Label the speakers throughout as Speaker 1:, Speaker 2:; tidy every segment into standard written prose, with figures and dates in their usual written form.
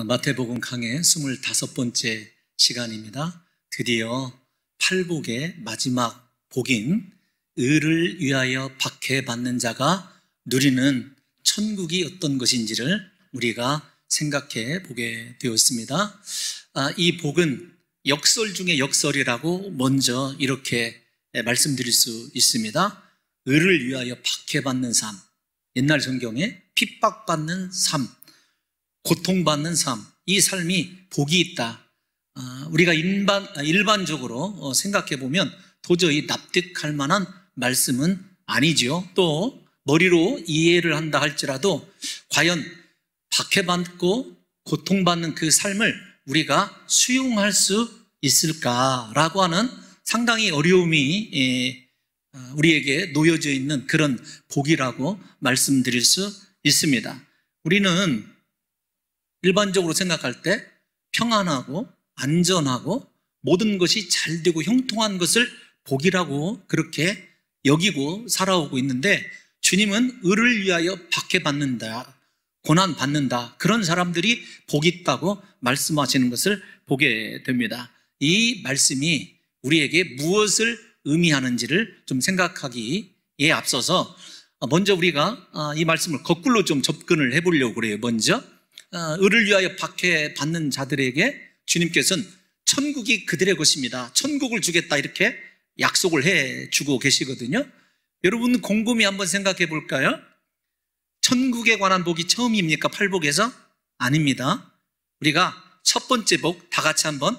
Speaker 1: 마태복음 강의 25번째 시간입니다. 드디어 팔복의 마지막 복인 의를 위하여 박해받는 자가 누리는 천국이 어떤 것인지를 우리가 생각해 보게 되었습니다. 이 복은 역설 중에 역설이라고 먼저 이렇게 말씀드릴 수 있습니다. 의를 위하여 박해받는 삶, 옛날 성경에 핍박받는 삶, 고통받는 삶, 이 삶이 복이 있다. 우리가 일반적으로 생각해 보면 도저히 납득할 만한 말씀은 아니죠. 또 머리로 이해를 한다 할지라도 과연 박해받고 고통받는 그 삶을 우리가 수용할 수 있을까라고 하는 상당히 어려움이 우리에게 놓여져 있는 그런 복이라고 말씀드릴 수 있습니다. 우리는 일반적으로 생각할 때 평안하고 안전하고 모든 것이 잘 되고 형통한 것을 복이라고 그렇게 여기고 살아오고 있는데, 주님은 의를 위하여 박해받는다, 고난받는다, 그런 사람들이 복이 있다고 말씀하시는 것을 보게 됩니다. 이 말씀이 우리에게 무엇을 의미하는지를 좀 생각하기에 앞서서 먼저 우리가 이 말씀을 거꾸로 좀 접근을 해보려고 그래요. 먼저 의를 위하여 박해받는 자들에게 주님께서는 천국이 그들의 것입니다, 천국을 주겠다, 이렇게 약속을 해주고 계시거든요. 여러분 곰곰이 한번 생각해 볼까요? 천국에 관한 복이 처음입니까? 팔복에서? 아닙니다. 우리가 첫 번째 복 다 같이 한번,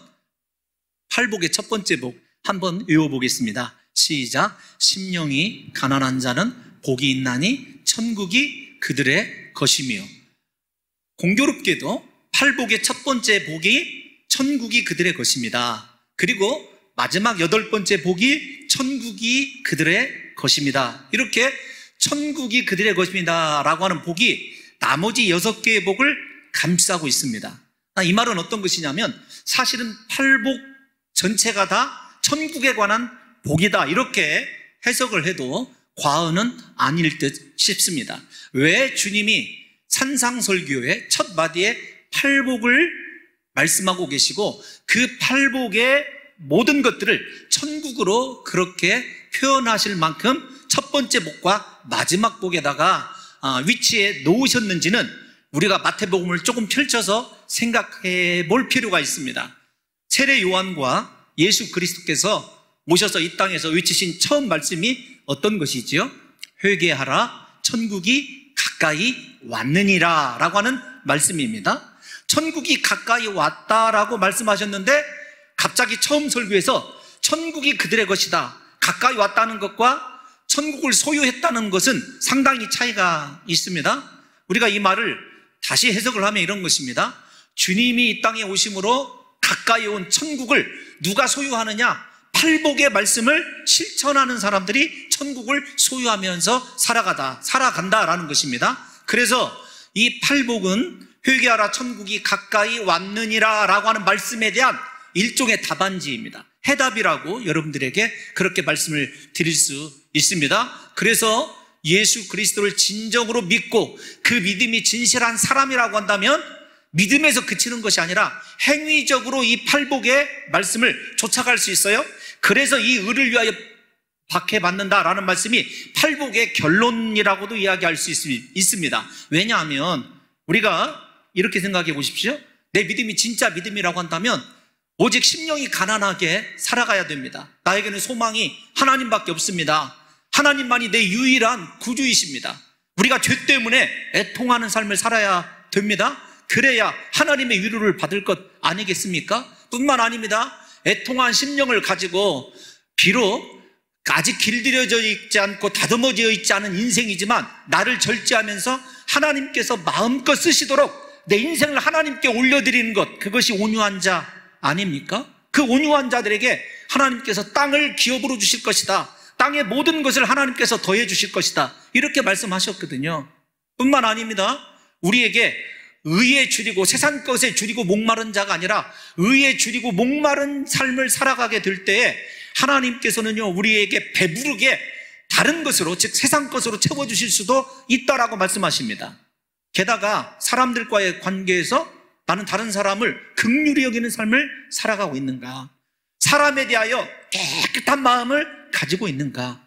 Speaker 1: 팔복의 첫 번째 복 한번 외워보겠습니다. 시작. 심령이 가난한 자는 복이 있나니 천국이 그들의 것이며. 공교롭게도 팔복의 첫 번째 복이 천국이 그들의 것입니다. 그리고 마지막 8번째 복이 천국이 그들의 것입니다. 이렇게 천국이 그들의 것입니다 라고 하는 복이 나머지 6개의 복을 감싸고 있습니다. 이 말은 어떤 것이냐면 사실은 팔복 전체가 다 천국에 관한 복이다, 이렇게 해석을 해도 과언은 아닐 듯 싶습니다. 왜 주님이 산상설교의 첫 마디에 팔복을 말씀하고 계시고 그 팔복의 모든 것들을 천국으로 그렇게 표현하실 만큼 첫 번째 복과 마지막 복에다가 위치해 놓으셨는지는 우리가 마태복음을 조금 펼쳐서 생각해 볼 필요가 있습니다. 세례 요한과 예수 그리스도께서 오셔서 이 땅에서 외치신 처음 말씀이 어떤 것이지요? 회개하라, 천국이 가까이 왔느니라 라고 하는 말씀입니다. 천국이 가까이 왔다라고 말씀하셨는데 갑자기 처음 설교에서 천국이 그들의 것이다, 가까이 왔다는 것과 천국을 소유했다는 것은 상당히 차이가 있습니다. 우리가 이 말을 다시 해석을 하면 이런 것입니다. 주님이 이 땅에 오심으로 가까이 온 천국을 누가 소유하느냐? 팔복의 말씀을 실천하는 사람들이 천국을 소유하면서 살아간다라는 것입니다. 그래서 이 팔복은 회개하라, 천국이 가까이 왔느니라 라고 하는 말씀에 대한 일종의 답안지입니다. 해답이라고 여러분들에게 그렇게 말씀을 드릴 수 있습니다. 그래서 예수 그리스도를 진정으로 믿고 그 믿음이 진실한 사람이라고 한다면 믿음에서 그치는 것이 아니라 행위적으로 이 팔복의 말씀을 쫓아갈 수 있어요. 그래서 이 의를 위하여 박해받는다라는 말씀이 팔복의 결론이라고도 이야기할 수 있습니다. 왜냐하면 우리가 이렇게 생각해 보십시오. 내 믿음이 진짜 믿음이라고 한다면 오직 심령이 가난하게 살아가야 됩니다. 나에게는 소망이 하나님밖에 없습니다. 하나님만이 내 유일한 구주이십니다. 우리가 죄 때문에 애통하는 삶을 살아야 됩니다. 그래야 하나님의 위로를 받을 것 아니겠습니까? 뿐만 아닙니다. 애통한 심령을 가지고 비록 아직 길들여져 있지 않고 다듬어져 있지 않은 인생이지만 나를 절제하면서 하나님께서 마음껏 쓰시도록 내 인생을 하나님께 올려드리는 것, 그것이 온유한 자 아닙니까? 그 온유한 자들에게 하나님께서 땅을 기업으로 주실 것이다, 땅의 모든 것을 하나님께서 더해 주실 것이다, 이렇게 말씀하셨거든요. 뿐만 아닙니다. 우리에게 의에 줄이고 세상 것에 줄이고 목마른 자가 아니라 의에 줄이고 목마른 삶을 살아가게 될 때에 하나님께서는요 우리에게 배부르게 다른 것으로, 즉 세상 것으로 채워주실 수도 있다라고 말씀하십니다. 게다가 사람들과의 관계에서 나는 다른 사람을 긍휼히 여기는 삶을 살아가고 있는가? 사람에 대하여 깨끗한 마음을 가지고 있는가?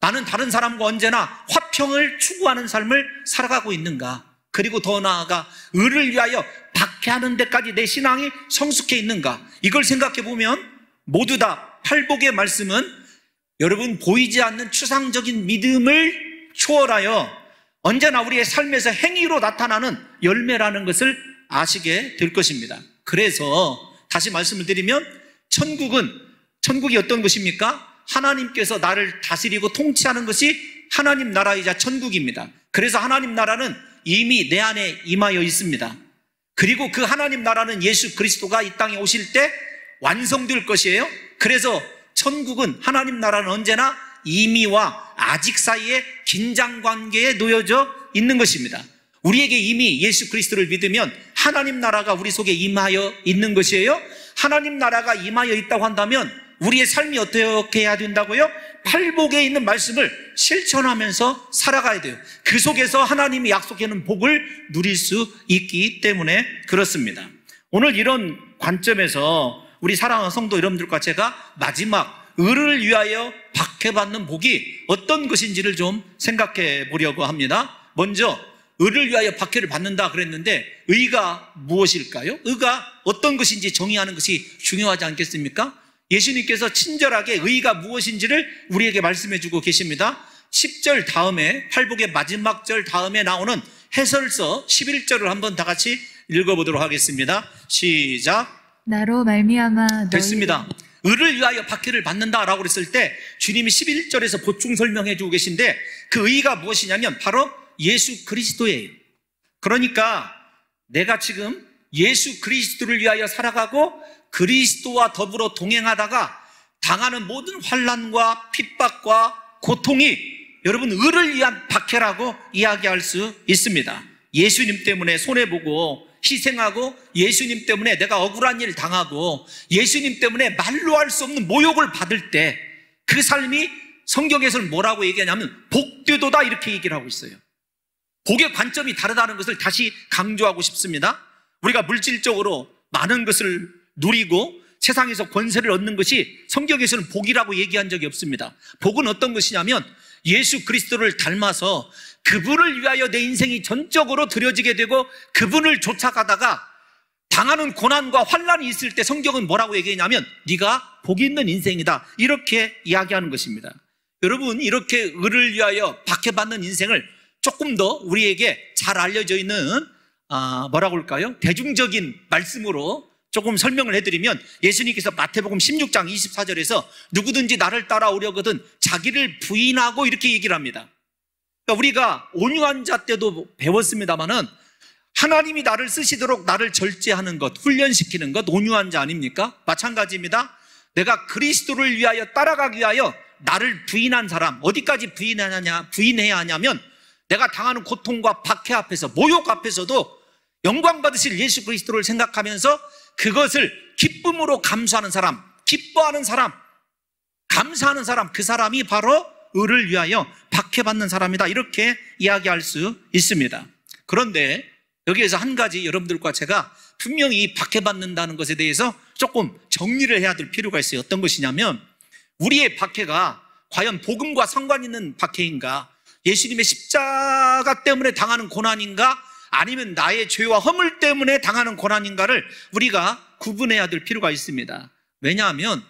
Speaker 1: 나는 다른 사람과 언제나 화평을 추구하는 삶을 살아가고 있는가? 그리고 더 나아가 의를 위하여 박해하는 데까지 내 신앙이 성숙해 있는가? 이걸 생각해 보면 모두 다 팔복의 말씀은 여러분 보이지 않는 추상적인 믿음을 초월하여 언제나 우리의 삶에서 행위로 나타나는 열매라는 것을 아시게 될 것입니다. 그래서 다시 말씀을 드리면 천국이 어떤 것입니까? 하나님께서 나를 다스리고 통치하는 것이 하나님 나라이자 천국입니다. 그래서 하나님 나라는 이미 내 안에 임하여 있습니다. 그리고 그 하나님 나라는 예수 그리스도가 이 땅에 오실 때 완성될 것이에요. 그래서 천국은, 하나님 나라는 언제나 이미와 아직 사이에 긴장관계에 놓여져 있는 것입니다. 우리에게 이미 예수 그리스도를 믿으면 하나님 나라가 우리 속에 임하여 있는 것이에요. 하나님 나라가 임하여 있다고 한다면 우리의 삶이 어떻게 해야 된다고요? 팔복에 있는 말씀을 실천하면서 살아가야 돼요. 그 속에서 하나님이 약속해놓은 복을 누릴 수 있기 때문에 그렇습니다. 오늘 이런 관점에서 우리 사랑하는 성도 여러분들과 제가 마지막 의를 위하여 박해받는 복이 어떤 것인지를 좀 생각해 보려고 합니다. 먼저 의를 위하여 박해를 받는다 그랬는데 의가 무엇일까요? 의가 어떤 것인지 정의하는 것이 중요하지 않겠습니까? 예수님께서 친절하게 의가 무엇인지를 우리에게 말씀해 주고 계십니다. 10절 다음에, 팔복의 마지막 절 다음에 나오는 해설서 11절을 한번 다 같이 읽어보도록 하겠습니다. 시작.
Speaker 2: 나로 말미암아
Speaker 1: 됐습니다. 의를 위하여 박해를 받는다라고 그랬을 때 주님이 11절에서 보충 설명해 주고 계신데 그 의가 무엇이냐면 바로 예수 그리스도예요. 그러니까 내가 지금 예수 그리스도를 위하여 살아가고 그리스도와 더불어 동행하다가 당하는 모든 환난과 핍박과 고통이 여러분 의를 위한 박해라고 이야기할 수 있습니다. 예수님 때문에 손해보고 희생하고 예수님 때문에 내가 억울한 일 당하고 예수님 때문에 말로 할 수 없는 모욕을 받을 때 그 삶이 성경에서는 뭐라고 얘기하냐면 복되도다 이렇게 얘기를 하고 있어요. 복의 관점이 다르다는 것을 다시 강조하고 싶습니다. 우리가 물질적으로 많은 것을 누리고 세상에서 권세를 얻는 것이 성경에서는 복이라고 얘기한 적이 없습니다. 복은 어떤 것이냐면 예수 그리스도를 닮아서 그분을 위하여 내 인생이 전적으로 드려지게 되고 그분을 쫓아가다가 당하는 고난과 환난이 있을 때 성경은 뭐라고 얘기하냐면 네가 복 있는 인생이다 이렇게 이야기하는 것입니다. 여러분 이렇게 의를 위하여 박해받는 인생을 조금 더 우리에게 잘 알려져 있는 뭐라고 할까요? 대중적인 말씀으로 조금 설명을 해드리면 예수님께서 마태복음 16장 24절에서 누구든지 나를 따라오려거든 자기를 부인하고 이렇게 얘기를 합니다. 그러니까 우리가 온유한 자 때도 배웠습니다마는 하나님이 나를 쓰시도록 나를 절제하는 것, 훈련시키는 것 온유한 자 아닙니까? 마찬가지입니다. 내가 그리스도를 위하여 따라가기 위하여 나를 부인한 사람, 어디까지 부인해야 하냐면 내가 당하는 고통과 박해 앞에서 모욕 앞에서도 영광 받으실 예수 그리스도를 생각하면서 그것을 기쁨으로 감수하는 사람, 기뻐하는 사람, 감사하는 사람, 그 사람이 바로 의를 위하여 박해받는 사람이다 이렇게 이야기할 수 있습니다. 그런데 여기에서 한 가지 여러분들과 제가 분명히 박해받는다는 것에 대해서 조금 정리를 해야 될 필요가 있어요. 어떤 것이냐면 우리의 박해가 과연 복음과 상관 있는 박해인가, 예수님의 십자가 때문에 당하는 고난인가, 아니면 나의 죄와 허물 때문에 당하는 고난인가를 우리가 구분해야 될 필요가 있습니다. 왜냐하면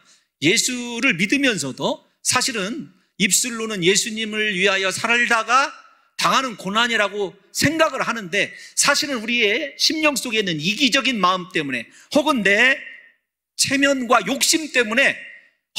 Speaker 1: 예수를 믿으면서도 사실은 입술로는 예수님을 위하여 살다가 당하는 고난이라고 생각을 하는데 사실은 우리의 심령 속에 있는 이기적인 마음 때문에 혹은 내 체면과 욕심 때문에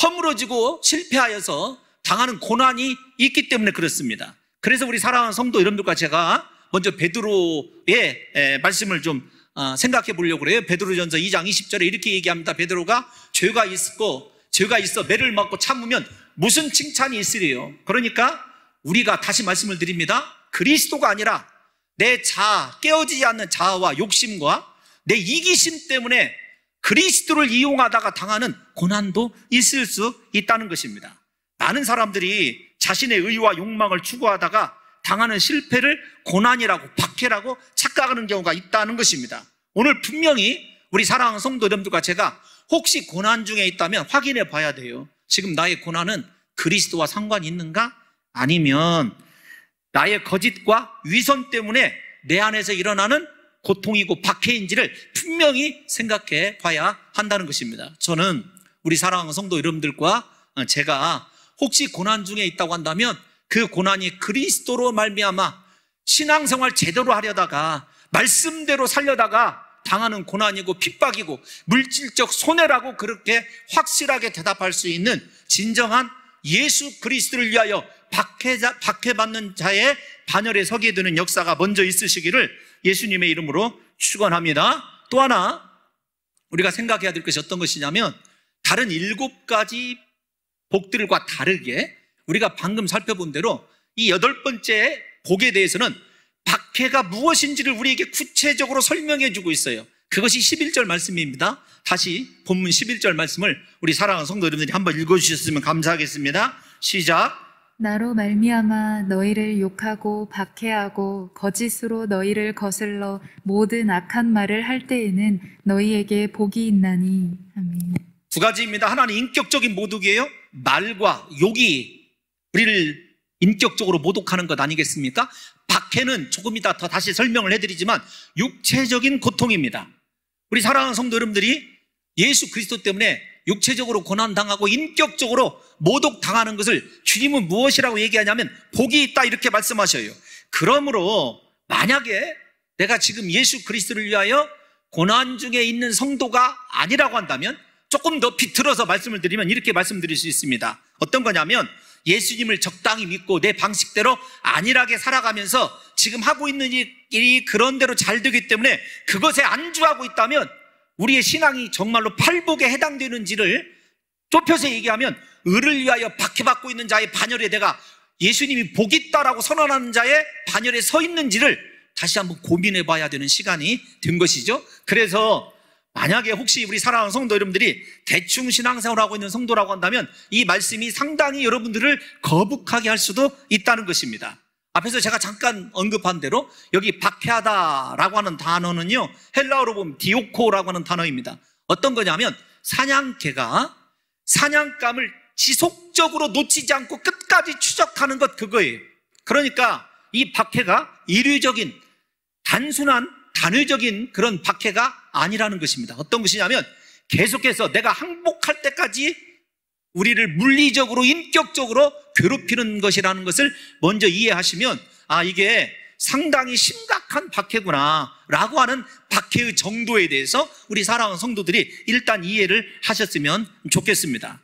Speaker 1: 허물어지고 실패하여서 당하는 고난이 있기 때문에 그렇습니다. 그래서 우리 사랑하는 성도 여러분들과 제가 먼저 베드로의 말씀을 좀 생각해 보려고 그래요. 베드로전서 2장 20절에 이렇게 얘기합니다. 베드로가 죄가 있어 매를 맞고 참으면 무슨 칭찬이 있으리요. 그러니까 우리가 다시 말씀을 드립니다. 그리스도가 아니라 내 자아, 깨어지지 않는 자아와 욕심과 내 이기심 때문에 그리스도를 이용하다가 당하는 고난도 있을 수 있다는 것입니다. 많은 사람들이 자신의 의와 욕망을 추구하다가 당하는 실패를 고난이라고 박해라고 착각하는 경우가 있다는 것입니다. 오늘 분명히 우리 사랑하는 성도 여러분들과 제가 혹시 고난 중에 있다면 확인해 봐야 돼요. 지금 나의 고난은 그리스도와 상관이 있는가? 아니면 나의 거짓과 위선 때문에 내 안에서 일어나는 고통이고 박해인지를 분명히 생각해 봐야 한다는 것입니다. 저는 우리 사랑하는 성도 여러분들과 제가 혹시 고난 중에 있다고 한다면 그 고난이 그리스도로 말미암아 신앙생활 제대로 하려다가 말씀대로 살려다가 당하는 고난이고 핍박이고 물질적 손해라고 그렇게 확실하게 대답할 수 있는 진정한 예수 그리스도를 위하여 박해받는 자의 반열에 서게 되는 역사가 먼저 있으시기를 예수님의 이름으로 축원합니다. 또 하나 우리가 생각해야 될 것이 어떤 것이냐면 다른 7가지 복들과 다르게 우리가 방금 살펴본 대로 이 8번째 복에 대해서는 박해가 무엇인지를 우리에게 구체적으로 설명해 주고 있어요. 그것이 11절 말씀입니다. 다시 본문 11절 말씀을 우리 사랑하는 성도 여러분들이 한번 읽어주셨으면 감사하겠습니다. 시작.
Speaker 2: 나로 말미암아 너희를 욕하고 박해하고 거짓으로 너희를 거슬러 모든 악한 말을 할 때에는 너희에게 복이 있나니. 아멘.
Speaker 1: 2가지입니다. 하나는 인격적인 모독이에요. 말과 욕이 우리를 인격적으로 모독하는 것 아니겠습니까? 박해는 조금 이따 더 다시 설명을 해드리지만 육체적인 고통입니다. 우리 사랑하는 성도 여러분들이 예수 그리스도 때문에 육체적으로 고난당하고 인격적으로 모독당하는 것을 주님은 무엇이라고 얘기하냐면 복이 있다 이렇게 말씀하셔요. 그러므로 만약에 내가 지금 예수 그리스도를 위하여 고난 중에 있는 성도가 아니라고 한다면 조금 더 비틀어서 말씀을 드리면 이렇게 말씀드릴 수 있습니다. 어떤 거냐면 예수님을 적당히 믿고 내 방식대로 안일하게 살아가면서 지금 하고 있는 일이 그런 대로 잘 되기 때문에 그것에 안주하고 있다면 우리의 신앙이 정말로 팔복에 해당되는지를 좁혀서 얘기하면 의를 위하여 박해받고 있는 자의 반열에 내가 예수님이 복 있다라고 선언하는 자의 반열에 서 있는지를 다시 한번 고민해 봐야 되는 시간이 된 것이죠. 그래서 만약에 혹시 우리 사랑하는 성도 여러분들이 대충 신앙생활을 하고 있는 성도라고 한다면 이 말씀이 상당히 여러분들을 거북하게 할 수도 있다는 것입니다. 앞에서 제가 잠깐 언급한 대로 여기 박해하다라고 하는 단어는요, 헬라어로 보면 디오코라고 하는 단어입니다. 어떤 거냐면 사냥개가 사냥감을 지속적으로 놓치지 않고 끝까지 추적하는 것, 그거예요. 그러니까 이 박해가 이류적인 단순한 단회적인 그런 박해가 아니라는 것입니다. 어떤 것이냐면 계속해서 내가 항복할 때까지 우리를 물리적으로 인격적으로 괴롭히는 것이라는 것을 먼저 이해하시면 이게 상당히 심각한 박해구나 라고 하는 박해의 정도에 대해서 우리 사랑하는 성도들이 일단 이해를 하셨으면 좋겠습니다.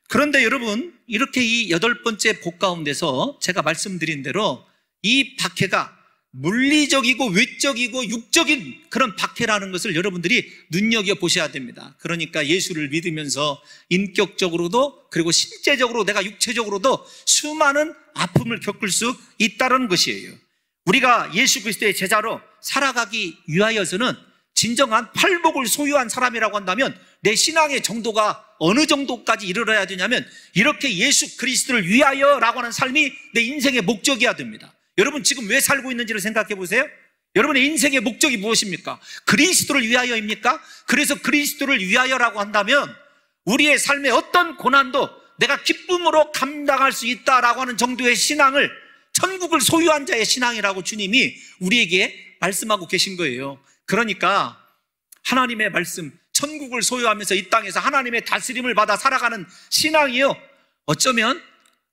Speaker 1: 그런데 여러분, 이렇게 이 8번째 복 가운데서 제가 말씀드린 대로 이 박해가 물리적이고 외적이고 육적인 그런 박해라는 것을 여러분들이 눈여겨보셔야 됩니다. 그러니까 예수를 믿으면서 인격적으로도 그리고 실제적으로 내가 육체적으로도 수많은 아픔을 겪을 수 있다는 것이에요. 우리가 예수 그리스도의 제자로 살아가기 위하여서는 진정한 팔복을 소유한 사람이라고 한다면 내 신앙의 정도가 어느 정도까지 이르러야 되냐면 이렇게 예수 그리스도를 위하여라고 하는 삶이 내 인생의 목적이어야 됩니다. 여러분 지금 왜 살고 있는지를 생각해 보세요. 여러분의 인생의 목적이 무엇입니까? 그리스도를 위하여입니까? 그래서 그리스도를 위하여라고 한다면 우리의 삶의 어떤 고난도 내가 기쁨으로 감당할 수 있다라고 하는 정도의 신앙을, 천국을 소유한 자의 신앙이라고 주님이 우리에게 말씀하고 계신 거예요. 그러니까 하나님의 말씀, 천국을 소유하면서 이 땅에서 하나님의 다스림을 받아 살아가는 신앙이요, 어쩌면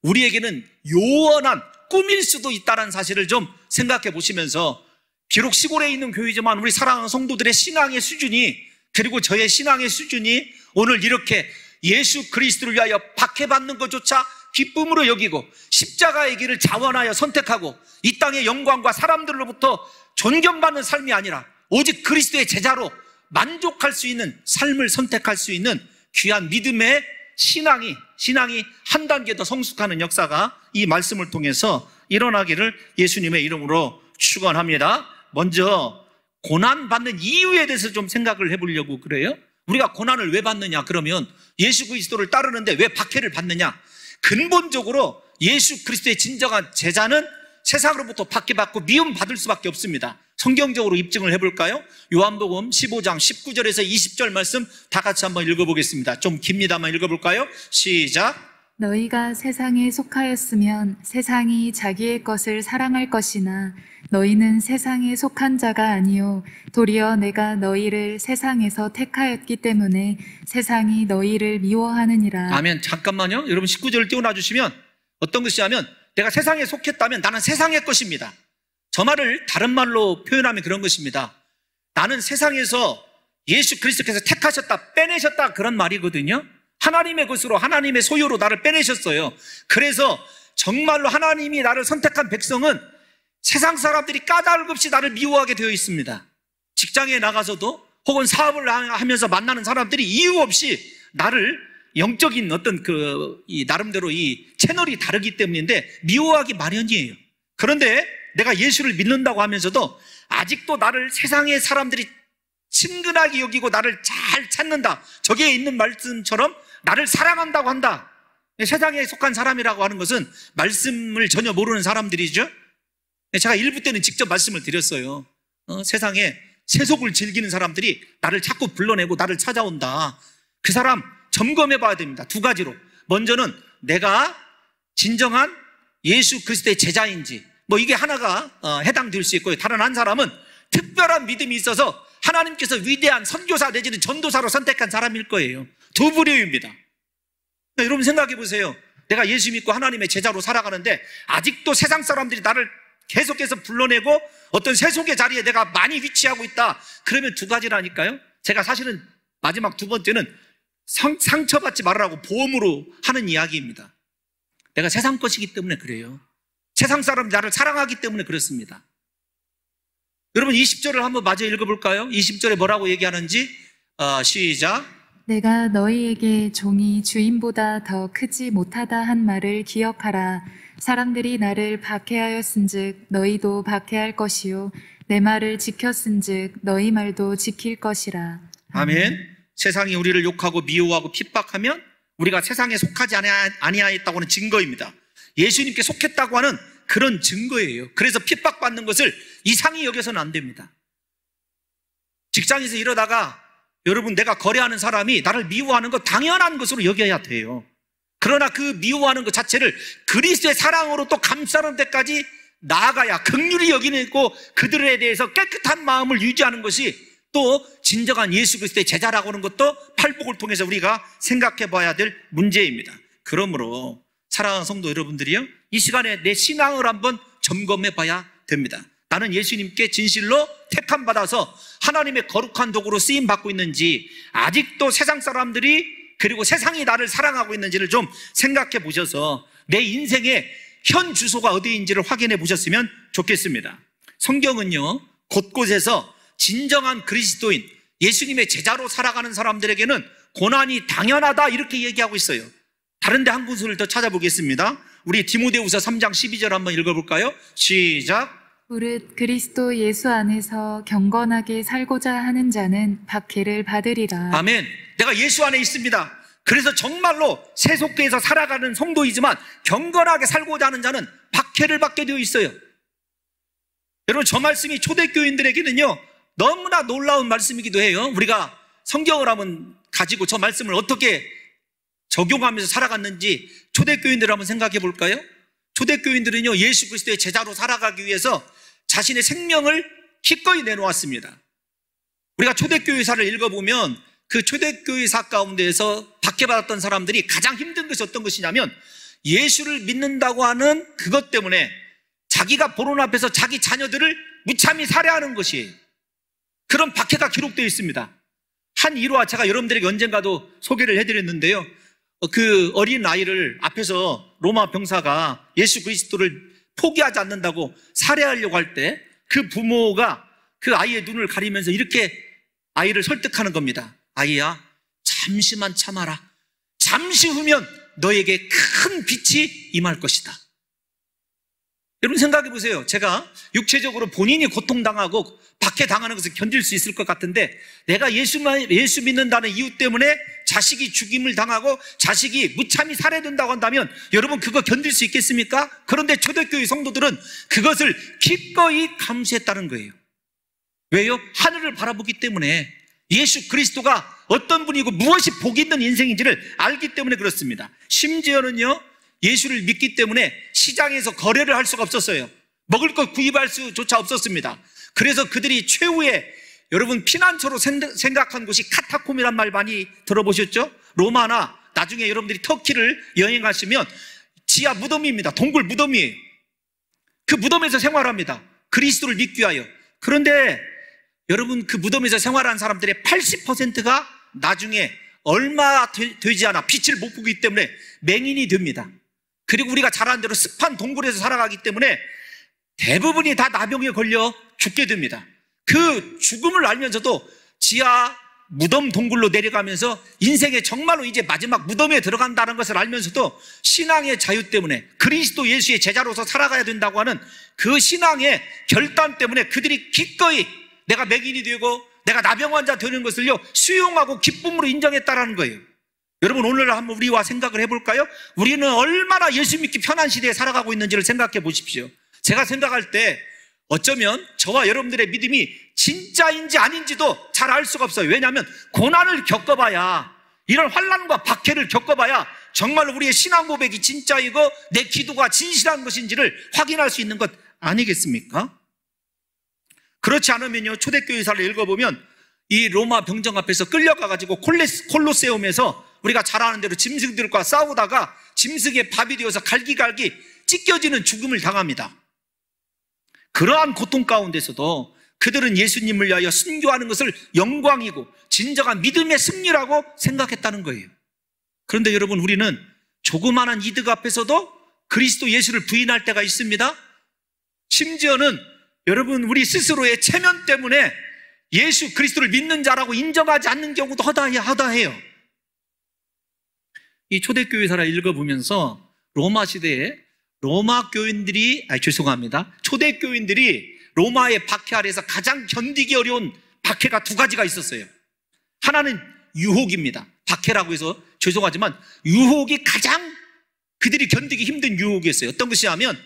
Speaker 1: 우리에게는 요원한 꿈일 수도 있다는 사실을 좀 생각해 보시면서, 비록 시골에 있는 교회지만 우리 사랑하는 성도들의 신앙의 수준이, 그리고 저의 신앙의 수준이 오늘 이렇게 예수 그리스도를 위하여 박해받는 것조차 기쁨으로 여기고 십자가의 길을 자원하여 선택하고 이 땅의 영광과 사람들로부터 존경받는 삶이 아니라 오직 그리스도의 제자로 만족할 수 있는 삶을 선택할 수 있는 귀한 믿음의 신앙이 한 단계 더 성숙하는 역사가 이 말씀을 통해서 일어나기를 예수님의 이름으로 축원합니다. 먼저 고난받는 이유에 대해서 좀 생각을 해보려고 그래요. 우리가 고난을 왜 받느냐? 그러면 예수 그리스도를 따르는데 왜 박해를 받느냐? 근본적으로 예수 그리스도의 진정한 제자는 세상으로부터 박해받고 미움받을 수밖에 없습니다. 성경적으로 입증을 해볼까요? 요한복음 15장 19절에서 20절 말씀 다 같이 한번 읽어보겠습니다. 좀 깁니다만 읽어볼까요? 시작.
Speaker 2: 너희가 세상에 속하였으면 세상이 자기의 것을 사랑할 것이나 너희는 세상에 속한 자가 아니요 도리어 내가 너희를 세상에서 택하였기 때문에 세상이 너희를 미워하느니라.
Speaker 1: 아멘. 잠깐만요. 여러분 19절을 띄워놔 주시면 어떤 것이냐면 내가 세상에 속했다면 나는 세상의 것입니다. 저 말을 다른 말로 표현하면 그런 것입니다. 나는 세상에서 예수 그리스도께서 택하셨다, 빼내셨다 그런 말이거든요. 하나님의 것으로 하나님의 소유로 나를 빼내셨어요. 그래서 정말로 하나님이 나를 선택한 백성은 세상 사람들이 까닭없이 나를 미워하게 되어 있습니다. 직장에 나가서도 혹은 사업을 하면서 만나는 사람들이 이유 없이 나를 영적인 어떤 이 나름대로 이 채널이 다르기 때문인데 미워하기 마련이에요. 그런데 내가 예수를 믿는다고 하면서도 아직도 나를 세상의 사람들이 친근하게 여기고 나를 잘 찾는다. 저기에 있는 말씀처럼 나를 사랑한다고 한다. 세상에 속한 사람이라고 하는 것은 말씀을 전혀 모르는 사람들이죠. 제가 일부 때는 직접 말씀을 드렸어요. 세상에 세속을 즐기는 사람들이 나를 자꾸 불러내고 나를 찾아온다. 그 사람 점검해 봐야 됩니다. 두 가지로. 먼저는 내가 진정한 예수 그리스도의 제자인지 이게 하나가 해당될 수 있고요. 다른 한 사람은 특별한 믿음이 있어서 하나님께서 위대한 선교사 내지는 전도사로 선택한 사람일 거예요. 두 부류입니다. 여러분 생각해 보세요. 내가 예수 믿고 하나님의 제자로 살아가는데 아직도 세상 사람들이 나를 계속해서 불러내고 어떤 세속의 자리에 내가 많이 위치하고 있다. 그러면 두 가지라니까요. 제가 사실은 마지막 두 번째는 상처받지 말으라고 보험으로 하는 이야기입니다. 내가 세상 것이기 때문에 그래요. 세상 사람들이 나를 사랑하기 때문에 그렇습니다. 여러분 20절을 한번 마저 읽어볼까요? 20절에 뭐라고 얘기하는지 시작.
Speaker 2: 내가 너희에게 종이 주인보다 더 크지 못하다 한 말을 기억하라. 사람들이 나를 박해하였은즉 너희도 박해할 것이요 내 말을 지켰은즉 너희 말도 지킬 것이라.
Speaker 1: 아멘. 세상이 우리를 욕하고 미워하고 핍박하면 우리가 세상에 속하지 아니하였다고 하는 증거입니다. 예수님께 속했다고 하는 그런 증거예요. 그래서 핍박받는 것을 이상히 여겨서는 안 됩니다. 직장에서 이러다가 여러분 내가 거래하는 사람이 나를 미워하는 것 당연한 것으로 여겨야 돼요. 그러나 그 미워하는 것 자체를 그리스도의 사랑으로 또 감싸는 데까지 나아가야 긍휼히 여기고 그들에 대해서 깨끗한 마음을 유지하는 것이 또 진정한 예수 그리스도의 제자라고 하는 것도 팔복을 통해서 우리가 생각해 봐야 될 문제입니다. 그러므로 사랑하는 성도 여러분들이요, 이 시간에 내 신앙을 한번 점검해 봐야 됩니다. 나는 예수님께 진실로 택함 받아서 하나님의 거룩한 도구로 쓰임 받고 있는지, 아직도 세상 사람들이 그리고 세상이 나를 사랑하고 있는지를 좀 생각해 보셔서 내 인생의 현 주소가 어디인지를 확인해 보셨으면 좋겠습니다. 성경은요, 곳곳에서 진정한 그리스도인, 예수님의 제자로 살아가는 사람들에게는 고난이 당연하다 이렇게 얘기하고 있어요. 다른데 한 구절을 더 찾아보겠습니다. 우리 디모데후서 3장 12절 한번 읽어볼까요? 시작.
Speaker 2: 무릇 그리스도 예수 안에서 경건하게 살고자 하는 자는 박해를 받으리라.
Speaker 1: 아멘. 내가 예수 안에 있습니다. 그래서 정말로 세속계에서 살아가는 성도이지만 경건하게 살고자 하는 자는 박해를 받게 되어 있어요. 여러분, 저 말씀이 초대교인들에게는요 너무나 놀라운 말씀이기도 해요. 우리가 성경을 한번 가지고 저 말씀을 어떻게 적용하면서 살아갔는지 초대교인들을 한번 생각해 볼까요? 초대교인들은요 예수 그리스도의 제자로 살아가기 위해서 자신의 생명을 기꺼이 내놓았습니다. 우리가 초대교회사를 읽어보면 그 초대교회사 가운데에서 박해받았던 사람들이 가장 힘든 것이 어떤 것이냐면 예수를 믿는다고 하는 그것 때문에 자기가 보는 앞에서 자기 자녀들을 무참히 살해하는 것이에요. 그런 박해가 기록되어 있습니다. 한 일화 제가 여러분들에게 언젠가도 소개를 해드렸는데요, 그 어린 아이를 앞에서 로마 병사가 예수 그리스도를 포기하지 않는다고 살해하려고 할 때 그 부모가 그 아이의 눈을 가리면서 이렇게 아이를 설득하는 겁니다. 아이야, 잠시만 참아라. 잠시 후면 너에게 큰 빛이 임할 것이다. 여러분 생각해 보세요. 제가 육체적으로 본인이 고통당하고 박해당하는 것을 견딜 수 있을 것 같은데 내가 예수 믿는다는 이유 때문에 자식이 죽임을 당하고 자식이 무참히 살해된다고 한다면 여러분 그거 견딜 수 있겠습니까? 그런데 초대교회 성도들은 그것을 기꺼이 감수했다는 거예요. 왜요? 하늘을 바라보기 때문에, 예수 그리스도가 어떤 분이고 무엇이 복이 있는 인생인지를 알기 때문에 그렇습니다. 심지어는요, 예수를 믿기 때문에 시장에서 거래를 할 수가 없었어요. 먹을 것 구입할 수조차 없었습니다. 그래서 그들이 최후의, 여러분 피난처로 생각한 곳이 카타콤이란 말 많이 들어보셨죠? 로마나 나중에 여러분들이 터키를 여행하시면 지하 무덤입니다. 동굴 무덤이에요. 그 무덤에서 생활합니다. 그리스도를 믿기 위하여. 그런데 여러분 그 무덤에서 생활하는 사람들의 80%가 나중에 얼마 되지 않아 빛을 못 보기 때문에 맹인이 됩니다. 그리고 우리가 잘 아는 대로 습한 동굴에서 살아가기 때문에 대부분이 다 나병에 걸려 죽게 됩니다. 그 죽음을 알면서도 지하 무덤 동굴로 내려가면서 인생에 정말로 이제 마지막 무덤에 들어간다는 것을 알면서도 신앙의 자유 때문에 그리스도 예수의 제자로서 살아가야 된다고 하는 그 신앙의 결단 때문에 그들이 기꺼이 내가 맹인이 되고 내가 나병 환자 되는 것을요 수용하고 기쁨으로 인정했다라는 거예요. 여러분 오늘 한번 우리와 생각을 해볼까요? 우리는 얼마나 예수 믿기 편한 시대에 살아가고 있는지를 생각해 보십시오. 제가 생각할 때 어쩌면 저와 여러분들의 믿음이 진짜인지 아닌지도 잘 알 수가 없어요. 왜냐하면 고난을 겪어봐야, 이런 환난과 박해를 겪어봐야 정말로 우리의 신앙 고백이 진짜이고 내 기도가 진실한 것인지를 확인할 수 있는 것 아니겠습니까? 그렇지 않으면요, 초대교회사를 읽어보면 이 로마 병정 앞에서 끌려가가지고 콜로세움에서 우리가 잘 아는 대로 짐승들과 싸우다가 짐승의 밥이 되어서 갈기갈기 찢겨지는 죽음을 당합니다. 그러한 고통 가운데서도 그들은 예수님을 위하여 순교하는 것을 영광이고 진정한 믿음의 승리라고 생각했다는 거예요. 그런데 여러분 우리는 조그마한 이득 앞에서도 그리스도 예수를 부인할 때가 있습니다. 심지어는 여러분 우리 스스로의 체면 때문에 예수 그리스도를 믿는 자라고 인정하지 않는 경우도 허다해요. 이 초대교회사를 읽어보면서 로마 시대에 초대교인들이 로마의 박해 아래에서 가장 견디기 어려운 박해가 두 가지가 있었어요. 하나는 유혹입니다. 박해라고 해서 죄송하지만 유혹이 가장 그들이 견디기 힘든 유혹이었어요. 어떤 것이냐면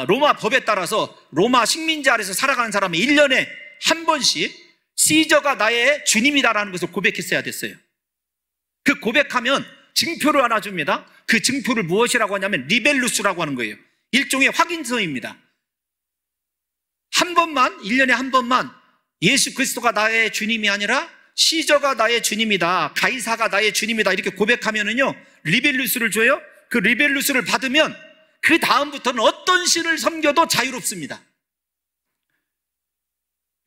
Speaker 1: 로마 법에 따라서 로마 식민지 아래에서 살아가는 사람이 1년에 한 번씩 시저가 나의 주님이다라는 것을 고백했어야 됐어요. 그 고백하면 증표를 하나 줍니다. 그 증표를 무엇이라고 하냐면 리벨루스라고 하는 거예요. 일종의 확인서입니다. 한 번만, 1년에 한 번만 예수 그리스도가 나의 주님이 아니라 시저가 나의 주님이다, 가이사가 나의 주님이다 이렇게 고백하면은요 리벨루스를 줘요. 그 리벨루스를 받으면 그 다음부터는 어떤 신을 섬겨도 자유롭습니다.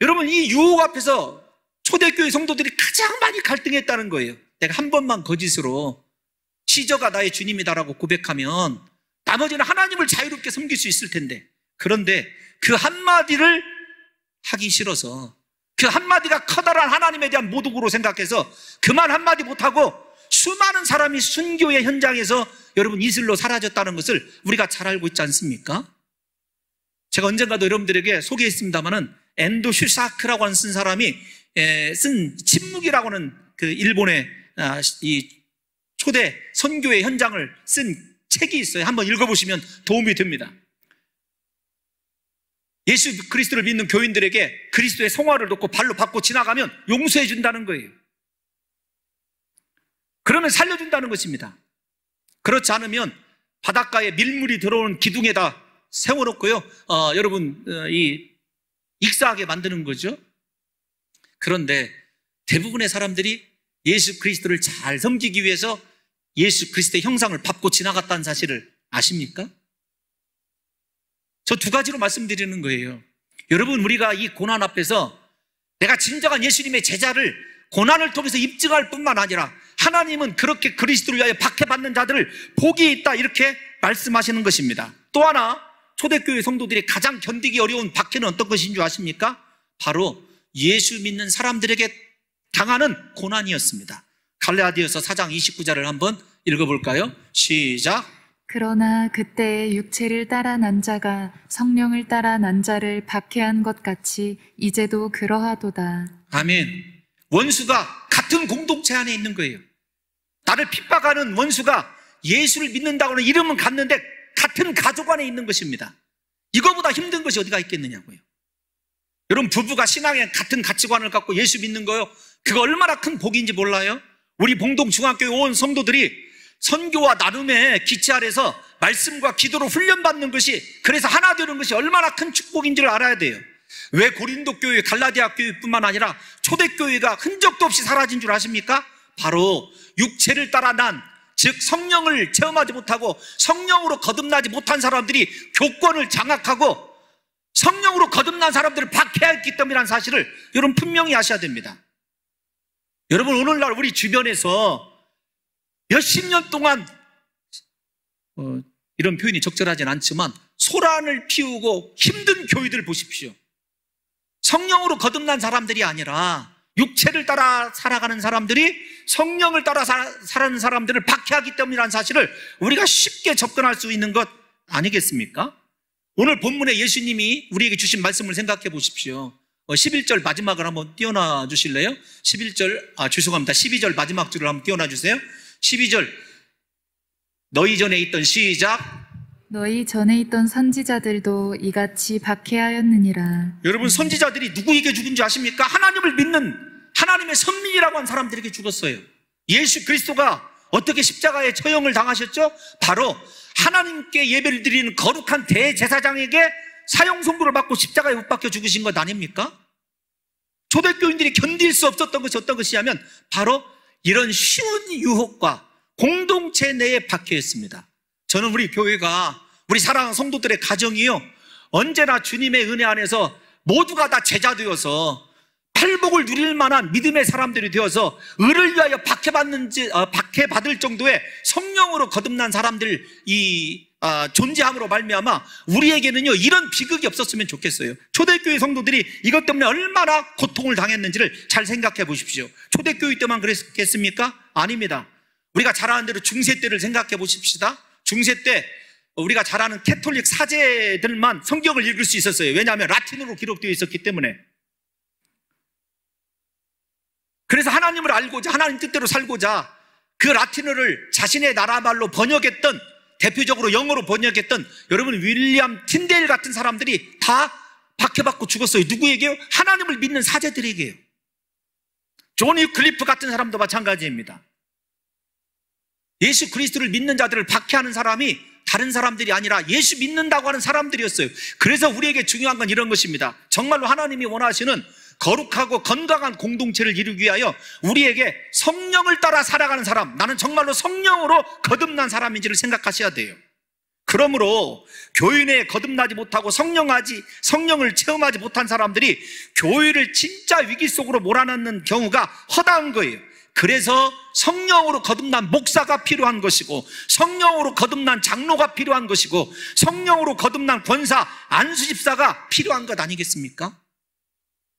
Speaker 1: 여러분 이 유혹 앞에서 초대교회 성도들이 가장 많이 갈등했다는 거예요. 내가 한 번만 거짓으로 시저가 나의 주님이다라고 고백하면 나머지는 하나님을 자유롭게 섬길 수 있을 텐데, 그런데 그 한마디를 하기 싫어서, 그 한마디가 커다란 하나님에 대한 모독으로 생각해서 그 말 한마디 못하고 수많은 사람이 순교의 현장에서 여러분 이슬로 사라졌다는 것을 우리가 잘 알고 있지 않습니까? 제가 언젠가도 여러분들에게 소개했습니다마는 엔도 슈사크라고 하는 쓴 사람이 쓴 침묵이라고 하는 그 일본의 이 초대 선교의 현장을 쓴 책이 있어요. 한번 읽어보시면 도움이 됩니다. 예수 그리스도를 믿는 교인들에게 그리스도의 성화를 놓고 발로 밟고 지나가면 용서해 준다는 거예요. 그러면 살려준다는 것입니다. 그렇지 않으면 바닷가에 밀물이 들어오는 기둥에다 세워놓고요 여러분 익사하게 만드는 거죠. 그런데 대부분의 사람들이 예수 그리스도를 잘 섬기기 위해서 예수 그리스도의 형상을 밟고 지나갔다는 사실을 아십니까? 저 두 가지로 말씀드리는 거예요. 여러분 우리가 이 고난 앞에서 내가 진정한 예수님의 제자를 고난을 통해서 입증할 뿐만 아니라 하나님은 그렇게 그리스도를 위하여 박해받는 자들을 복이 있다 이렇게 말씀하시는 것입니다. 또 하나 초대교회 성도들이 가장 견디기 어려운 박해는 어떤 것인 줄 아십니까? 바로 예수 믿는 사람들에게 당하는 고난이었습니다. 갈라디아서 4장 29절을 한번 읽어볼까요? 시작.
Speaker 2: 그러나 그때 육체를 따라 난 자가 성령을 따라 난 자를 박해한 것 같이 이제도 그러하도다.
Speaker 1: 아멘. 원수가 같은 공동체 안에 있는 거예요. 나를 핍박하는 원수가 예수를 믿는다고는 이름은 같는데 같은 가족 안에 있는 것입니다. 이거보다 힘든 것이 어디가 있겠느냐고요. 여러분, 부부가 신앙에 같은 가치관을 갖고 예수 믿는 거요, 그거 얼마나 큰 복인지 몰라요? 우리 봉동 중학교에 온 성도들이 선교와 나눔의 기치 아래서 말씀과 기도로 훈련받는 것이, 그래서 하나 되는 것이 얼마나 큰 축복인지를 알아야 돼요. 왜 고린도 교회, 갈라디아 교회뿐만 아니라 초대교회가 흔적도 없이 사라진 줄 아십니까? 바로 육체를 따라 난, 즉 성령을 체험하지 못하고 성령으로 거듭나지 못한 사람들이 교권을 장악하고 성령으로 거듭난 사람들을 박해했기 때문이라는 사실을 여러분 분명히 아셔야 됩니다. 여러분, 오늘날 우리 주변에서 몇십 년 동안 이런 표현이 적절하진 않지만 소란을 피우고 힘든 교회들 보십시오. 성령으로 거듭난 사람들이 아니라 육체를 따라 살아가는 사람들이 성령을 따라 살아가는 사람들을 박해하기 때문이라는 사실을 우리가 쉽게 접근할 수 있는 것 아니겠습니까? 오늘 본문에 예수님이 우리에게 주신 말씀을 생각해 보십시오. 11절 마지막을 한번 띄워놔 주실래요? 12절 마지막 줄을 한번 띄워놔 주세요. 12절, 너희 전에 있던, 시작,
Speaker 2: 너희 전에 있던 선지자들도 이같이 박해하였느니라.
Speaker 1: 여러분, 선지자들이 누구에게 죽은 줄 아십니까? 하나님을 믿는 하나님의 선민이라고 한 사람들에게 죽었어요. 예수 그리스도가 어떻게 십자가에 처형을 당하셨죠? 바로 하나님께 예배를 드리는 거룩한 대제사장에게 사형 선고를 받고 십자가에 못 박혀 죽으신 것 아닙니까? 초대교인들이 견딜 수 없었던 것이 어떤 것이냐면 바로 이런 쉬운 유혹과 공동체 내에 박혀있습니다. 저는 우리 교회가, 우리 사랑하는 성도들의 가정이요, 언제나 주님의 은혜 안에서 모두가 다 제자 되어서 팔복을 누릴 만한 믿음의 사람들이 되어서 의를 위하여 박해받을 정도의 성령으로 거듭난 사람들 존재함으로 말미암아 우리에게는요, 이런 비극이 없었으면 좋겠어요. 초대교회 성도들이 이것 때문에 얼마나 고통을 당했는지를 잘 생각해 보십시오. 초대교회 때만 그랬겠습니까? 아닙니다. 우리가 잘 아는 대로 중세 때를 생각해 보십시다. 중세 때 우리가 잘 아는 캐톨릭 사제들만 성경을 읽을 수 있었어요. 왜냐하면 라틴어로 기록되어 있었기 때문에. 그래서 하나님을 알고자, 하나님 뜻대로 살고자 그 라틴어를 자신의 나라 말로 번역했던, 대표적으로 영어로 번역했던 여러분 윌리엄 틴데일 같은 사람들이 다 박해받고 죽었어요. 누구에게요? 하나님을 믿는 사제들에게요. 존 유클리프 같은 사람도 마찬가지입니다. 예수 그리스도를 믿는 자들을 박해하는 사람이 다른 사람들이 아니라 예수 믿는다고 하는 사람들이었어요. 그래서 우리에게 중요한 건 이런 것입니다. 정말로 하나님이 원하시는 거룩하고 건강한 공동체를 이루기 위하여 우리에게 성령을 따라 살아가는 사람, 나는 정말로 성령으로 거듭난 사람인지를 생각하셔야 돼요. 그러므로 교회 내에 거듭나지 못하고 성령을 체험하지 못한 사람들이 교회를 진짜 위기 속으로 몰아넣는 경우가 허다한 거예요. 그래서 성령으로 거듭난 목사가 필요한 것이고, 성령으로 거듭난 장로가 필요한 것이고, 성령으로 거듭난 권사, 안수집사가 필요한 것 아니겠습니까?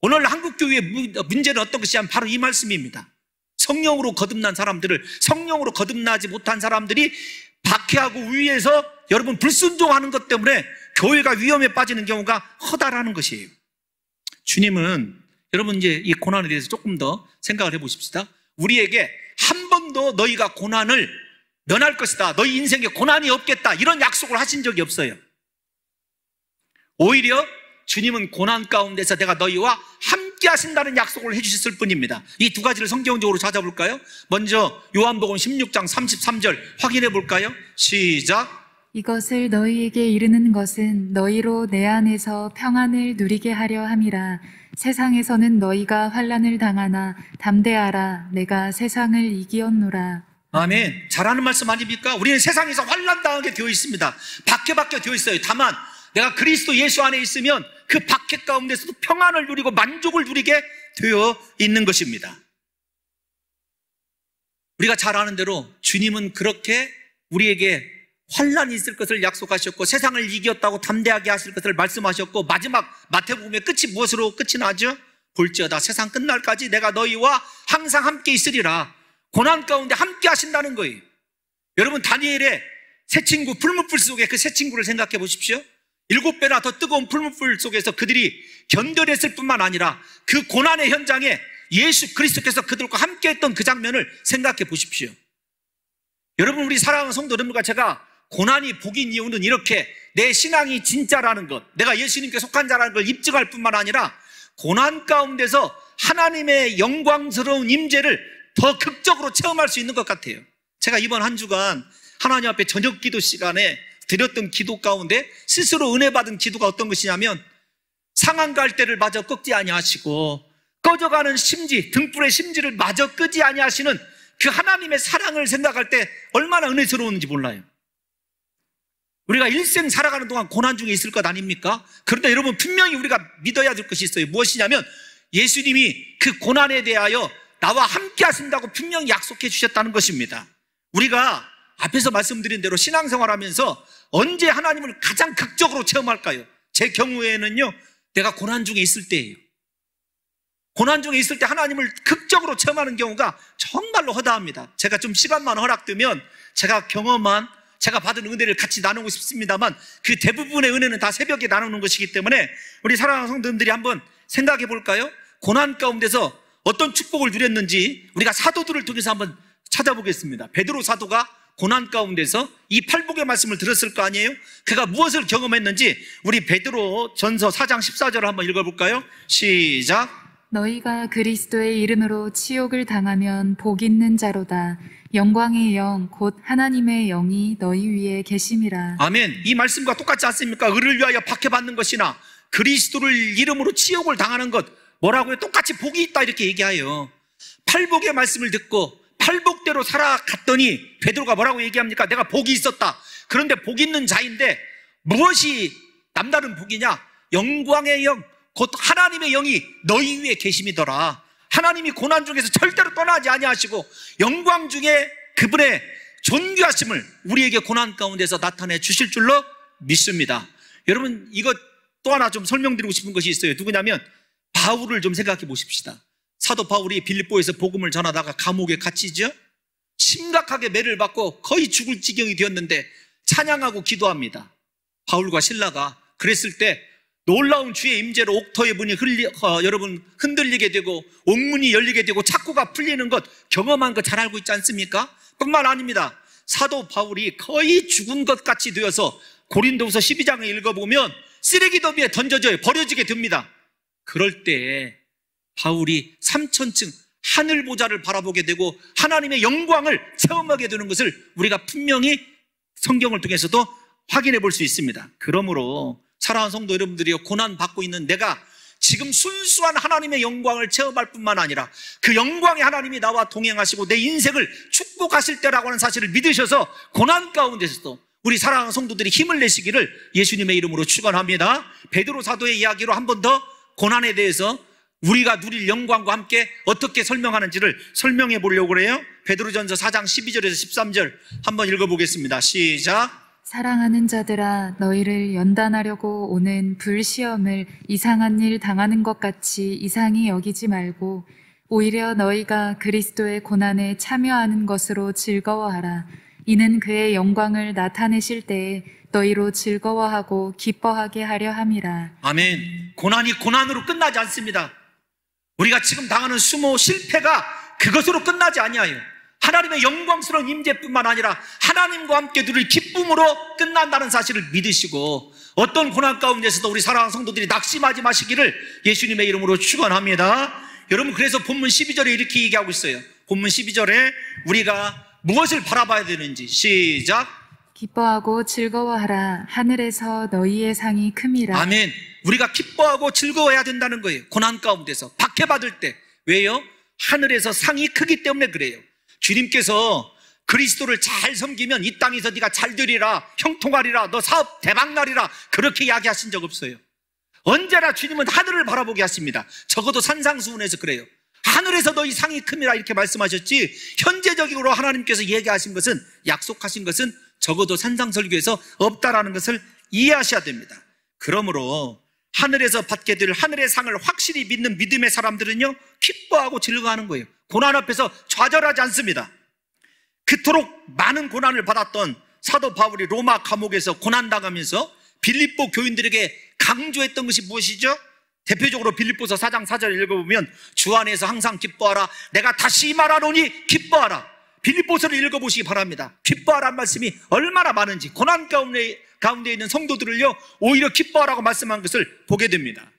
Speaker 1: 오늘 한국교회의 문제는 어떤 것이냐면 바로 이 말씀입니다. 성령으로 거듭난 사람들을, 성령으로 거듭나지 못한 사람들이 박해하고 위에서 여러분 불순종하는 것 때문에 교회가 위험에 빠지는 경우가 허다라는 것이에요. 주님은, 여러분 이제 이 고난에 대해서 조금 더 생각을 해보십시다. 우리에게 한 번도 너희가 고난을 면할 것이다, 너희 인생에 고난이 없겠다, 이런 약속을 하신 적이 없어요. 오히려 주님은 고난 가운데서 내가 너희와 함께 하신다는 약속을 해주셨을 뿐입니다. 이 두 가지를 성경적으로 찾아볼까요? 먼저 요한복음 16장 33절 확인해 볼까요? 시작.
Speaker 2: 이것을 너희에게 이르는 것은 너희로 내 안에서 평안을 누리게 하려 함이라. 세상에서는 너희가 환난을 당하나 담대하라. 내가 세상을 이기었노라.
Speaker 1: 아멘. 잘하는 말씀 아닙니까? 우리는 세상에서 환난 당하게 되어 있습니다. 박해받게 되어 있어요. 다만 내가 그리스도 예수 안에 있으면 그 박해 가운데서도 평안을 누리고 만족을 누리게 되어 있는 것입니다. 우리가 잘 아는 대로 주님은 그렇게 우리에게 환난이 있을 것을 약속하셨고, 세상을 이겼다고 담대하게 하실 것을 말씀하셨고, 마지막 마태복음의 끝이 무엇으로 끝이 나죠? 볼지어다 세상 끝날까지 내가 너희와 항상 함께 있으리라. 고난 가운데 함께 하신다는 거예요. 여러분, 다니엘의 새 친구 풀무불 속에 그 새 친구를 생각해 보십시오. 7배나 더 뜨거운 풀무불 속에서 그들이 견뎌냈을 뿐만 아니라 그 고난의 현장에 예수 그리스도께서 그들과 함께 했던 그 장면을 생각해 보십시오. 여러분, 우리 사랑하는 성도 여러분과 제가 고난이 복인 이유는 이렇게 내 신앙이 진짜라는 것, 내가 예수님께 속한 자라는 걸 입증할 뿐만 아니라 고난 가운데서 하나님의 영광스러운 임재를 더 극적으로 체험할 수 있는 것 같아요. 제가 이번 한 주간 하나님 앞에 저녁 기도 시간에 드렸던 기도 가운데 스스로 은혜 받은 기도가 어떤 것이냐면, 상한 갈대를 마저 꺾지 아니하시고 꺼져가는 심지, 등불의 심지를 마저 끄지 아니하시는 그 하나님의 사랑을 생각할 때 얼마나 은혜스러운지 몰라요. 우리가 일생 살아가는 동안 고난 중에 있을 것 아닙니까? 그런데 여러분, 분명히 우리가 믿어야 될 것이 있어요. 무엇이냐면 예수님이 그 고난에 대하여 나와 함께 하신다고 분명히 약속해 주셨다는 것입니다. 우리가 앞에서 말씀드린 대로 신앙생활하면서 언제 하나님을 가장 극적으로 체험할까요? 제 경우에는요, 내가 고난 중에 있을 때예요. 고난 중에 있을 때 하나님을 극적으로 체험하는 경우가 정말로 허다합니다. 제가 좀 시간만 허락되면 제가 경험한, 제가 받은 은혜를 같이 나누고 싶습니다만, 그 대부분의 은혜는 다 새벽에 나누는 것이기 때문에 우리 사랑하는 성도님들이 한번 생각해 볼까요? 고난 가운데서 어떤 축복을 누렸는지 우리가 사도들을 통해서 한번 찾아보겠습니다. 베드로 사도가 고난 가운데서 이 팔복의 말씀을 들었을 거 아니에요? 그가 무엇을 경험했는지 우리 베드로 전서 4장 14절을 한번 읽어볼까요? 시작.
Speaker 2: 너희가 그리스도의 이름으로 치욕을 당하면 복 있는 자로다. 영광의 영 곧 하나님의 영이 너희 위에 계심이라.
Speaker 1: 아멘. 이 말씀과 똑같지 않습니까? 의를 위하여 박해받는 것이나 그리스도를 이름으로 치욕을 당하는 것, 뭐라고요? 똑같이 복이 있다 이렇게 얘기하여 팔복의 말씀을 듣고 팔복대로 살아갔더니 베드로가 뭐라고 얘기합니까? 내가 복이 있었다. 그런데 복 있는 자인데 무엇이 남다른 복이냐? 영광의 영 곧 하나님의 영이 너희 위에 계심이더라. 하나님이 고난 중에서 절대로 떠나지 아니하시고 영광 중에 그분의 존귀하심을 우리에게 고난 가운데서 나타내 주실 줄로 믿습니다. 여러분, 이것 또 하나 좀 설명드리고 싶은 것이 있어요. 누구냐면 바울을 좀 생각해 보십시다. 사도 바울이 빌립보에서 복음을 전하다가 감옥에 갇히죠. 심각하게 매를 받고 거의 죽을 지경이 되었는데 찬양하고 기도합니다. 바울과 실라가 그랬을 때 놀라운 주의 임재로 옥토의 문이 여러분 흔들리게 되고 옥문이 열리게 되고 착고가 풀리는 것 경험한 거 잘 알고 있지 않습니까? 뿐만 아닙니다. 사도 바울이 거의 죽은 것 같이 되어서 고린도후서 12장을 읽어보면 쓰레기 더미에 던져져요. 버려지게 됩니다. 그럴 때에 바울이 3000층 하늘 보좌를 바라보게 되고 하나님의 영광을 체험하게 되는 것을 우리가 분명히 성경을 통해서도 확인해 볼 수 있습니다. 그러므로 사랑하는 성도 여러분들이요, 고난 받고 있는 내가 지금 순수한 하나님의 영광을 체험할 뿐만 아니라 그 영광의 하나님이 나와 동행하시고 내 인생을 축복하실 때라고 하는 사실을 믿으셔서 고난 가운데서도 우리 사랑하는 성도들이 힘을 내시기를 예수님의 이름으로 축원합니다. 베드로 사도의 이야기로 한 번 더 고난에 대해서 우리가 누릴 영광과 함께 어떻게 설명하는지를 설명해 보려고 그래요. 베드로전서 4장 12절에서 13절 한번 읽어보겠습니다. 시작.
Speaker 2: 사랑하는 자들아, 너희를 연단하려고 오는 불시험을 이상한 일 당하는 것 같이 이상히 여기지 말고 오히려 너희가 그리스도의 고난에 참여하는 것으로 즐거워하라. 이는 그의 영광을 나타내실 때에 너희로 즐거워하고 기뻐하게 하려 함이라.
Speaker 1: 아멘. 고난이 고난으로 끝나지 않습니다. 우리가 지금 당하는 수모 실패가 그것으로 끝나지 아니하여 하나님의 영광스러운 임재뿐만 아니라 하나님과 함께 누릴 기쁨으로 끝난다는 사실을 믿으시고 어떤 고난 가운데서도 우리 사랑하는 성도들이 낙심하지 마시기를 예수님의 이름으로 축원합니다. 여러분, 그래서 본문 12절에 이렇게 얘기하고 있어요. 본문 12절에 우리가 무엇을 바라봐야 되는지 시작.
Speaker 2: 기뻐하고 즐거워하라. 하늘에서 너희의 상이 큼이라.
Speaker 1: 아멘. 우리가 기뻐하고 즐거워해야 된다는 거예요. 고난 가운데서 박해받을 때. 왜요? 하늘에서 상이 크기 때문에 그래요. 주님께서 그리스도를 잘 섬기면 이 땅에서 네가 잘 되리라, 형통하리라, 너 사업 대박나리라 그렇게 이야기하신 적 없어요. 언제나 주님은 하늘을 바라보게 하십니다. 적어도 산상수훈에서 그래요. 하늘에서 너희 상이 큼이라 이렇게 말씀하셨지, 현재적으로 하나님께서 얘기하신 것은, 약속하신 것은 적어도 산상설교에서 없다라는 것을 이해하셔야 됩니다. 그러므로 하늘에서 받게 될 하늘의 상을 확실히 믿는 믿음의 사람들은요, 기뻐하고 즐거워하는 거예요. 고난 앞에서 좌절하지 않습니다. 그토록 많은 고난을 받았던 사도 바울이 로마 감옥에서 고난당하면서 빌립보 교인들에게 강조했던 것이 무엇이죠? 대표적으로 빌립보서 4장 4절 읽어보면 주 안에서 항상 기뻐하라. 내가 다시 말하노니 기뻐하라. 빌립보서를 읽어보시기 바랍니다. 기뻐하라는 말씀이 얼마나 많은지, 고난 가운데 있는 성도들을요 오히려 기뻐하라고 말씀한 것을 보게 됩니다.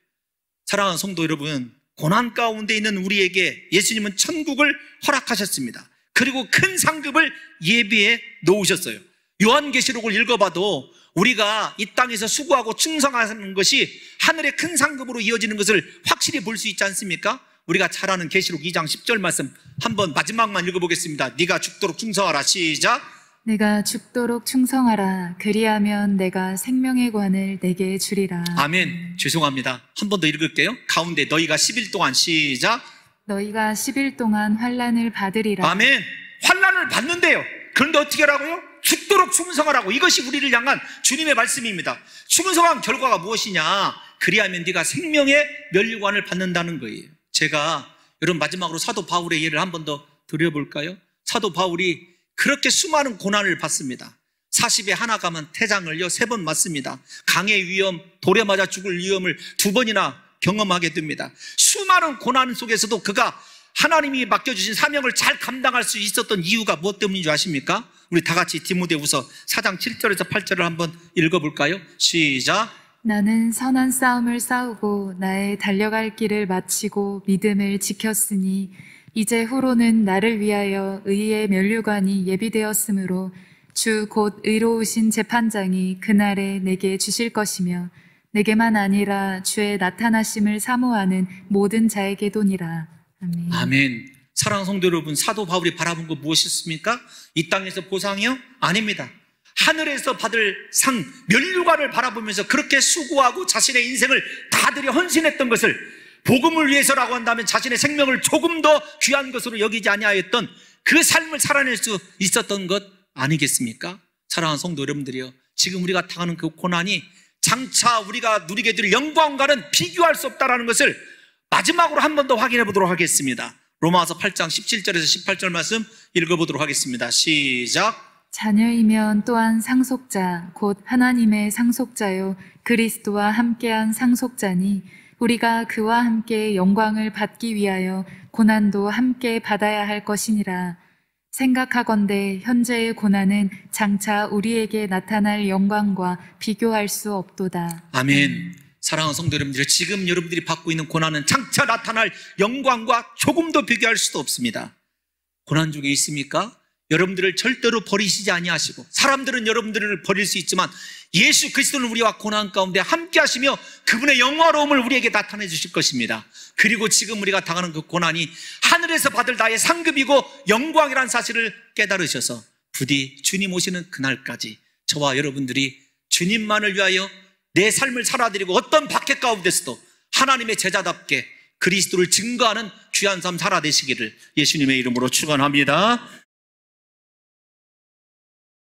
Speaker 1: 사랑하는 성도 여러분, 고난 가운데 있는 우리에게 예수님은 천국을 허락하셨습니다. 그리고 큰 상급을 예비해 놓으셨어요. 요한계시록을 읽어봐도 우리가 이 땅에서 수고하고 충성하는 것이 하늘의 큰 상급으로 이어지는 것을 확실히 볼 수 있지 않습니까? 우리가 잘 아는 계시록 2장 10절 말씀 한번 마지막만 읽어보겠습니다. 네가 죽도록 충성하라. 시작.
Speaker 2: 내가 죽도록 충성하라. 그리하면 내가 생명의 관을 내게 주리라.
Speaker 1: 아멘. 죄송합니다. 한 번 더 읽을게요. 가운데 너희가 10일 동안. 시작.
Speaker 2: 너희가 10일 동안 환난을 받으리라.
Speaker 1: 아멘. 환난을 받는데요. 그런데 어떻게 하라고요? 죽도록 충성하라고. 이것이 우리를 향한 주님의 말씀입니다. 충성한 결과가 무엇이냐? 그리하면 네가 생명의 면류관을 받는다는 거예요. 제가 여러분 마지막으로 사도 바울의 예를 한 번 더 드려볼까요? 사도 바울이 그렇게 수많은 고난을 받습니다. 40에 하나 가면 태장을요 3번 맞습니다. 강의 위험, 돌에 맞아 죽을 위험을 2번이나 경험하게 됩니다. 수많은 고난 속에서도 그가 하나님이 맡겨주신 사명을 잘 감당할 수 있었던 이유가 무엇 때문인 줄 아십니까? 우리 다 같이 디모데후서 4장 7절에서 8절을 한번 읽어볼까요? 시작.
Speaker 2: 나는 선한 싸움을 싸우고 나의 달려갈 길을 마치고 믿음을 지켰으니 이제 후로는 나를 위하여 의의 면류관이 예비되었으므로 주 곧 의로우신 재판장이 그날에 내게 주실 것이며 내게만 아니라 주의 나타나심을 사모하는 모든 자에게도니라. 아멘.
Speaker 1: 아멘. 사랑하는 성도 여러분, 사도 바울이 바라본 것 무엇이었습니까? 이 땅에서 보상이요? 아닙니다. 하늘에서 받을 상, 면류관을 바라보면서 그렇게 수고하고 자신의 인생을 다 들여 헌신했던 것을 복음을 위해서라고 한다면 자신의 생명을 조금 더 귀한 것으로 여기지 아니하였던 그 삶을 살아낼 수 있었던 것 아니겠습니까? 사랑하는 성도 여러분들이요, 지금 우리가 당하는 그 고난이 장차 우리가 누리게 될 영광과는 비교할 수 없다는 것을 마지막으로 한 번 더 확인해 보도록 하겠습니다. 로마서 8장 17절에서 18절 말씀 읽어보도록 하겠습니다. 시작.
Speaker 2: 자녀이면 또한 상속자 곧 하나님의 상속자요 그리스도와 함께한 상속자니 우리가 그와 함께 영광을 받기 위하여 고난도 함께 받아야 할 것이니라. 생각하건대 현재의 고난은 장차 우리에게 나타날 영광과 비교할 수 없도다.
Speaker 1: 아멘. 사랑하는 성도 여러분들, 지금 여러분들이 받고 있는 고난은 장차 나타날 영광과 조금도 비교할 수도 없습니다. 고난 중에 있습니까? 여러분들을 절대로 버리시지 아니하시고, 사람들은 여러분들을 버릴 수 있지만 예수 그리스도는 우리와 고난 가운데 함께 하시며 그분의 영화로움을 우리에게 나타내 주실 것입니다. 그리고 지금 우리가 당하는 그 고난이 하늘에서 받을 나의 상급이고 영광이라는 사실을 깨달으셔서 부디 주님 오시는 그날까지 저와 여러분들이 주님만을 위하여 내 삶을 살아드리고 어떤 박해 가운데서도 하나님의 제자답게 그리스도를 증거하는 귀한 삶 살아내시기를 예수님의 이름으로 축원합니다.